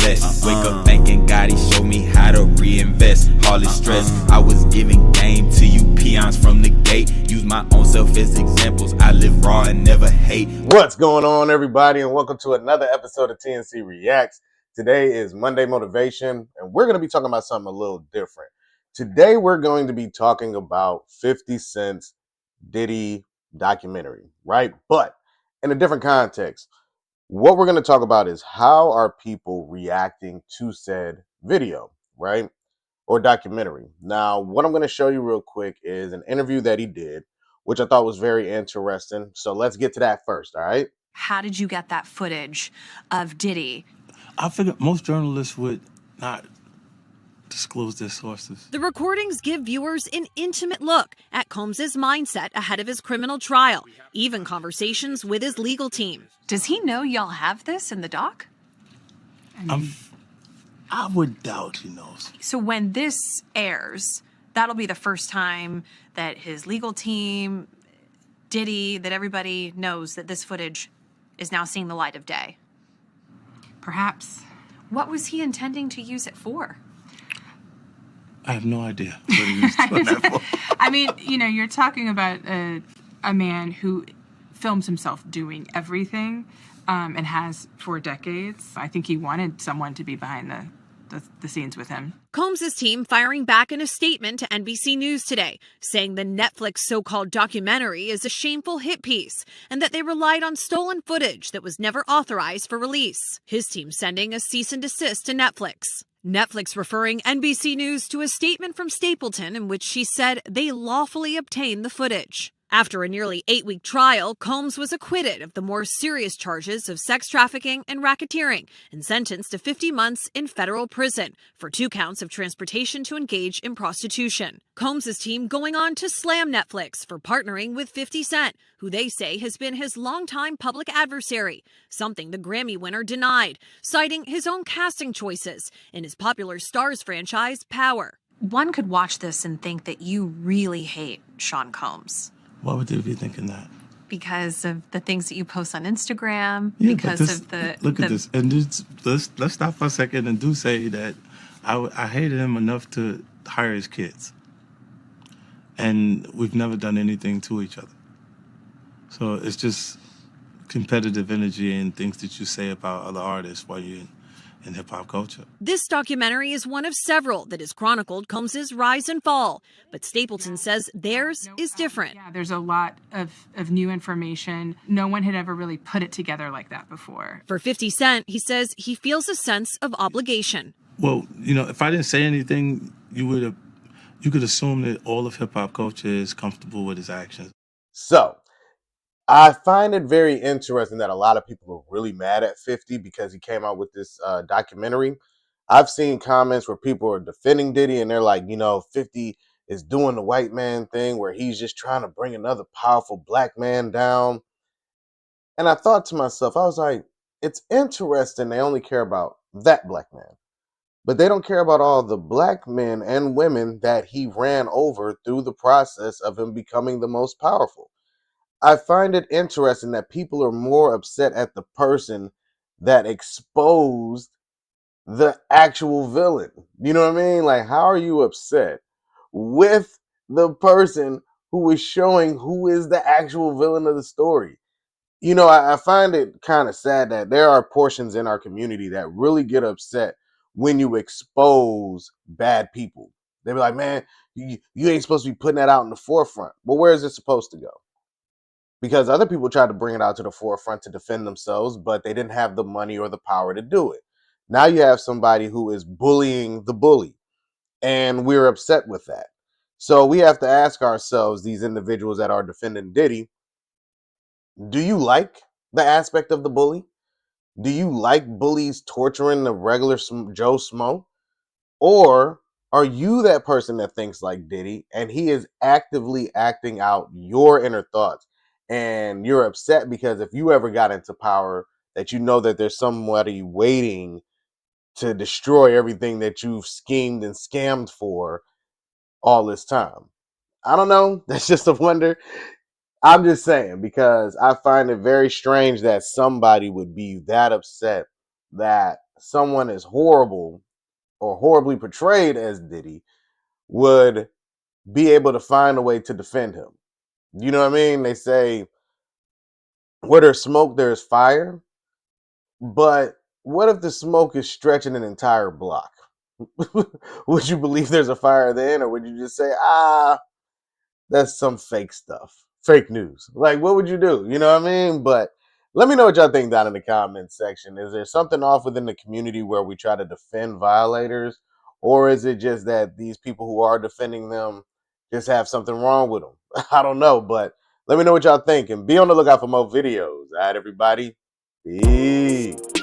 less. Wake up thinking God, he showed me how to reinvest. All this stress, I was giving game to you peons from the gate. Use my own self as examples. I live raw and never hate. What's going on, everybody, and welcome to another episode of TNC Reacts. Today is Monday Motivation, and we're going to be talking about something a little different. Today, we're going to be talking about 50 Cent's Diddy documentary, right? But in a different context. What we're going to talk about is how are people reacting to said video, right? Or documentary. Now, what I'm going to show you real quick is an interview that he did, which I thought was very interesting. So let's get to that first, all right? How did you get that footage of Diddy? I figured most journalists would not disclose their sources. The recordings give viewers an intimate look at Combs' mindset ahead of his criminal trial, even conversations with his legal team. Does he know y'all have this in the doc? I would doubt he knows. So when this airs, that'll be the first time that his legal team, Diddy, that everybody knows that this footage is now seeing the light of day. Perhaps. What was he intending to use it for? I have no idea what he was doing that for. I mean, you know, you're talking about a man who films himself doing everything and has for decades. I think he wanted someone to be behind the scenes with him. Combs' team firing back in a statement to NBC News today, saying the Netflix so-called documentary is a shameful hit piece and that they relied on stolen footage that was never authorized for release. His team sending a cease and desist to Netflix. Netflix referring NBC News to a statement from Stapleton in which she said they lawfully obtained the footage. After a nearly 8-week trial, Combs was acquitted of the more serious charges of sex trafficking and racketeering and sentenced to 50 months in federal prison for 2 counts of transportation to engage in prostitution. Combs' team going on to slam Netflix for partnering with 50 Cent, who they say has been his longtime public adversary, something the Grammy winner denied, citing his own casting choices in his popular Starz franchise, Power. One could watch this and think that you really hate Sean Combs. Why would they be thinking that? Because of the things that you post on Instagram, Yeah, because but this, of the... Look at this. And let's stop for a second and do say that I hated him enough to hire his kids. And we've never done anything to each other. So it's just competitive energy and things that you say about other artists while you're in hip-hop culture. This documentary is one of several that has chronicled Combs' rise and fall, but Stapleton says theirs is different. Yeah, there's a lot of new information. No one had ever really put it together like that before. For 50 Cent, he says he feels a sense of obligation. Well, you know, if I didn't say anything, you could assume that all of hip-hop culture is comfortable with his actions. So I find it very interesting that a lot of people are really mad at 50 because he came out with this documentary. I've seen comments where people are defending Diddy and they're like, you know, 50 is doing the white man thing where he's just trying to bring another powerful black man down. And I thought to myself, I was like, it's interesting they only care about that black man, but they don't care about all the black men and women that he ran over through the process of him becoming the most powerful. I find it interesting that people are more upset at the person that exposed the actual villain. You know what I mean? Like, how are you upset with the person who is showing who is the actual villain of the story? You know, I find it kind of sad that there are portions in our community that really get upset when you expose bad people. They be like, man, you ain't supposed to be putting that out in the forefront. Well, where is it supposed to go? Because other people tried to bring it out to the forefront to defend themselves, but they didn't have the money or the power to do it. Now you have somebody who is bullying the bully, and we're upset with that. So we have to ask ourselves, these individuals that are defending Diddy, do you like the aspect of the bully? Do you like bullies torturing the regular Joe Smo? Or are you that person that thinks like Diddy and he is actively acting out your inner thoughts? And you're upset because if you ever got into power, that you know that there's somebody waiting to destroy everything that you've schemed and scammed for all this time. I don't know. That's just a wonder. I'm just saying, because I find it very strange that somebody would be that upset that someone as horrible or horribly portrayed as Diddy would be able to find a way to defend him. You know what I mean? They say, where there's smoke, there's fire. But what if the smoke is stretching an entire block? Would you believe there's a fire then? Or would you just say, that's some fake stuff, fake news? Like, what would you do? You know what I mean? But let me know what y'all think down in the comments section. Is there something off within the community where we try to defend violators? Or is it just that these people who are defending them just have something wrong with them? I don't know, but let me know what y'all think and be on the lookout for more videos. All right, everybody. Peace.